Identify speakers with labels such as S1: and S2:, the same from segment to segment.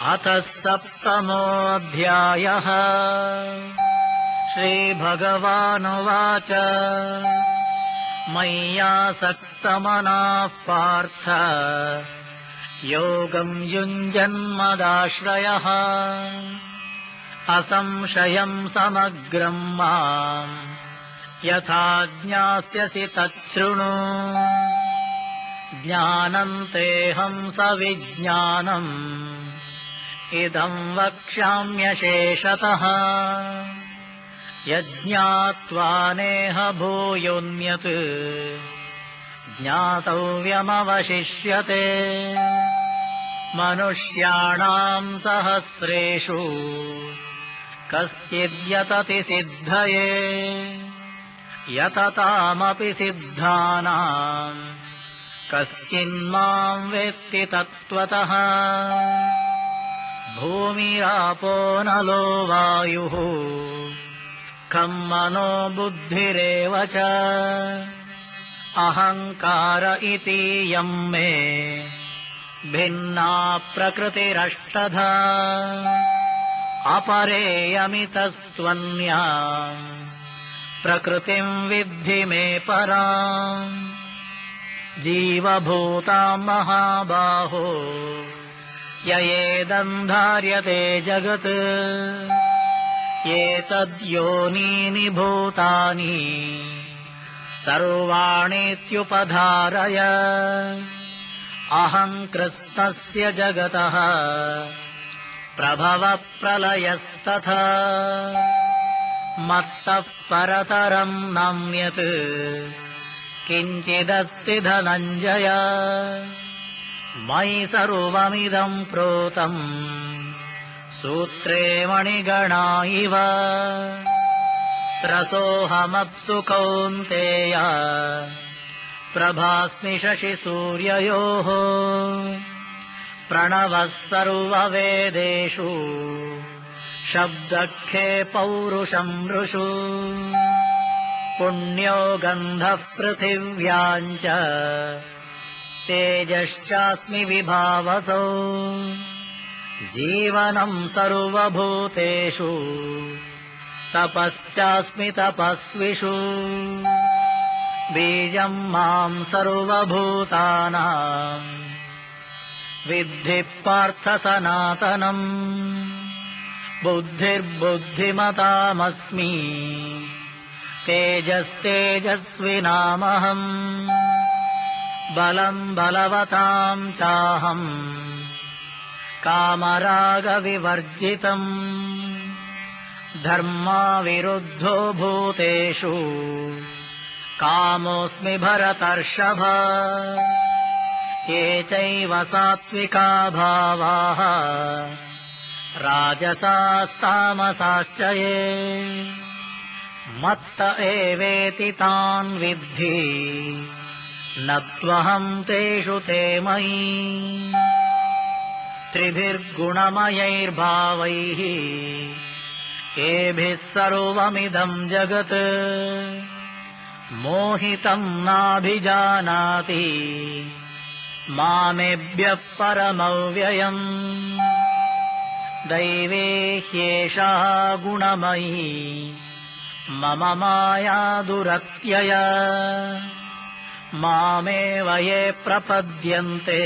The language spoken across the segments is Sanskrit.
S1: अतः सप्तमोऽध्यायः। श्रीभगवानुवाच मय्यासक्तमनः पार्थ योगं युञ्जन्मदाश्रयः असंशयं समग्रं माम् यथा ज्ञास्यसि तच्छृणु। ज्ञानं तेऽहं सविज्ञानम् इदं वक्ष्याम्यशेषतः। यज्ञात्वा नेह भूयोऽन्यत् ज्ञातव्यमवशिष्यते। मनुष्याणां सहस्रेषु कश्चिद्यतति सिद्धये यततामपि सिद्धानां कश्चिन्मां वेत्ति तत्त्वतः। भूमिरापो नलो वायुः खं मनो बुद्धिरेव च अहङ्कार इतीयं मे भिन्ना प्रकृतिरष्टधा। अपरेयमितस्त्वन्याम् प्रकृतिं विद्धि मे पराम्। जीवभूतां महाबाहो ययेदं धार्यते जगत् एतद्योनीनि भूतानि सर्वाणीत्युपधारय। अहं कृत्स्नस्य जगतः प्रभव प्रलयस्तथा मत्तः परतरं नान्यत् किञ्चिदस्ति धनञ्जय। मयि सर्वमिदं प्रोतम् सूत्रे मणिगणा इव। रसोऽहमप्सु कौन्तेय प्रभास्मि शशिसूर्ययोः। प्रणवः सर्ववेदेषु शब्दखे पौरुषं नृषु। पुण्यो गन्धः पृथिव्याम् च तेजश्चास्मि विभावसौ। जीवनं सर्वभूतेषु तपश्चास्मि तपस्विषु। बीजं मां सर्वभूतानां विद्धि पार्थ सनातनम्। बुद्धिर्बुद्धिमतामस्मि तेजस्तेजस्विनामहम्। बलं बलवतां चाहम् कामरागविवर्जितम्। धर्माविरुद्धो भूतेषु कामोऽस्मि भरतर्षभ। ये चैव सात्विका भावाः राजसास्तामसाश्च ये मत्त एवेति तान् विद्धि न त्वहं तेषु ते मयि। त्रिभिर्गुणमयैर्भावैः येभिः सर्वमिदं जगत् मोहितं नाभिजानाति मामेभ्यः परमव्ययम्। दैवे ह्येषा गुणमयी मम माया दुरत्यया। मामेव ये प्रपद्यन्ते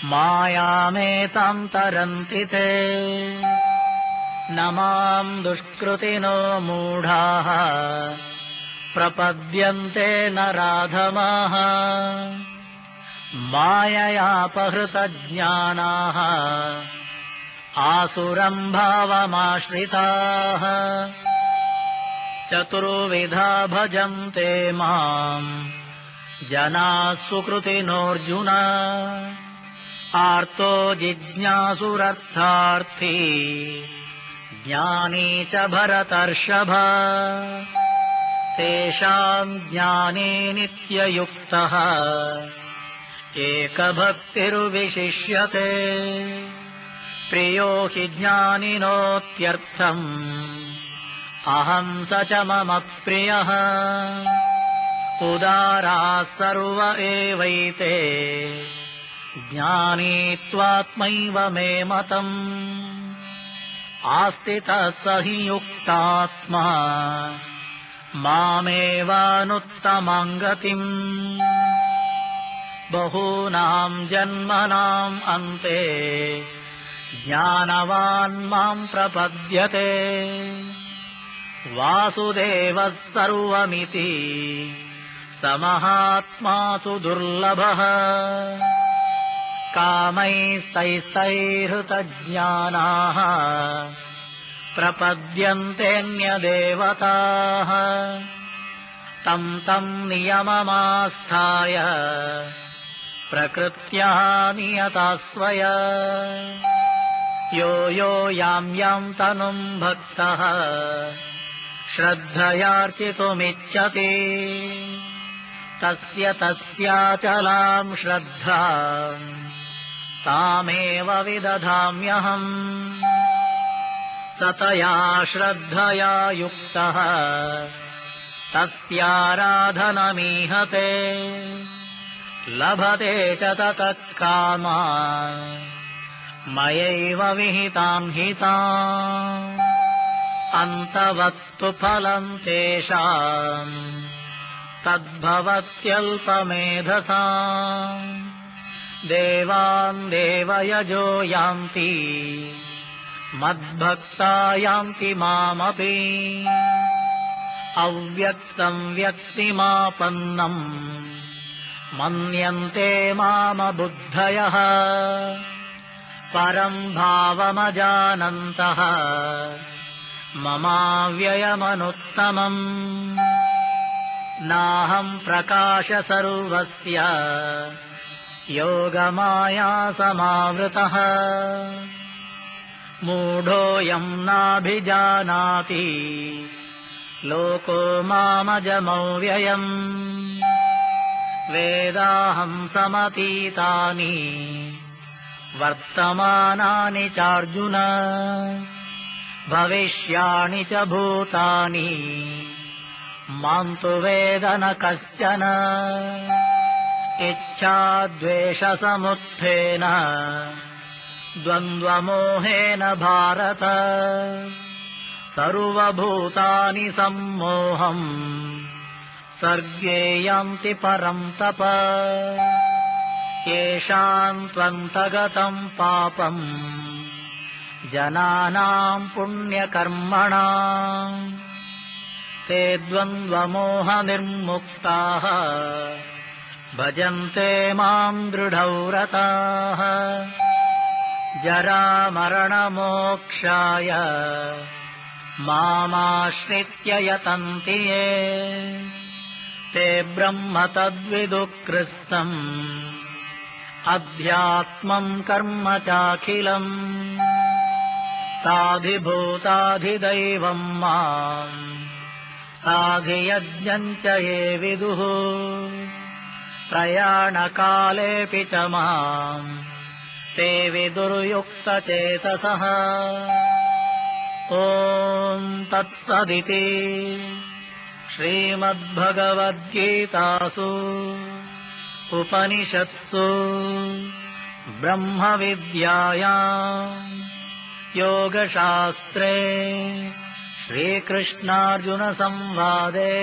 S1: मायामेतां तरन्ति ते। न मां दुष्कृतिनो मूढाः प्रपद्यन्ते नराधमाः। माययापहृतज्ञानाः आसुरं भावमाश्रिताः। चतुर्विधा भजन्ते माम् जनाः सुकृतिनोऽर्जुन। आर्तो जिज्ञासुरर्थार्थी ज्ञानी च भरतर्षभ। तेषां ज्ञाने नित्ययुक्तः एकभक्तिर्विशिष्यते। प्रियो हि ज्ञानिनोत्यर्थम् अहं स च मम प्रियः। उदाराः सर्व एवैते ज्ञानी त्वात्मैव मे मतम् आस्थितः स हि युक्तात्मा मामेवानुत्तमाम् गतिम् बहूनाम् जन्मनाम् अन्ते ज्ञानवान् माम् प्रपद्यते वासुदेवः सर्वमिति समहात्मासु दुर्लभः कामैस्तैस्तैहृतज्ञानाः प्रपद्यन्तेऽन्यदेवताः तम् तम् नियममास्थाय प्रकृत्या नियता स्वया यो यो याम् याम् तनुम् भक्तः श्रद्धयार्चितुमिच्छति तस्य तस्याचलाम् श्रद्धा तामेव विदधाम्यहम् सतया श्रद्धया युक्तः तस्याराधनमीहते लभते च ततः कामान् मयैव विहितान् हितान् अन्तवत्तु फलम् तेषाम् तद्भवत्यल्पमेधसाम् देवान् देवयजो यान्ति मद्भक्ता यान्ति मामपि अव्यक्तम् व्यक्तिमापन्नम् मन्यन्ते मामबुद्धयः परम् भावमजानन्तः ममाव्ययमनुत्तमम् नाहम् प्रकाश सर्वस्य योगमाया समावृतः मूढोऽयम् नाभिजानाति लोको मामजमव्ययम् वेदाहम् समतीतानि वर्तमानानि चार्जुन भविष्याणि च भूतानि माम् तु वेद न कश्चन इच्छाद्वेषसमुत्थेन द्वन्द्वमोहेन भारत सर्वभूतानि सम्मोहम् सर्गे यान्ति परम् तप येषाम् त्वन्तगतम् पापम् जनानाम् पुण्यकर्मणाम् ते द्वन्द्वमोहनिर्मुक्ताः भजन्ते माम् दृढव्रताः जरामरणमोक्षाय मामाश्रित्य यतन्ति ये ते ब्रह्म तद्विदुः अध्यात्मम् कर्म चाखिलम् साधिभूताधिदैवम् माम् साधियज्ञम् च ये विदुः प्रयाणकालेऽपि च माम् ते विदुर्युक्तचेतसः ॐ तत्सदिति श्रीमद्भगवद्गीतासु उपनिषत्सु ब्रह्मविद्यायाम् योगशास्त्रे श्रीकृष्णार्जुनसंवादे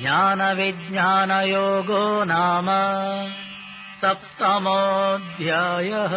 S1: ज्ञानविज्ञानयोगो नाम 7मोऽध्यायः।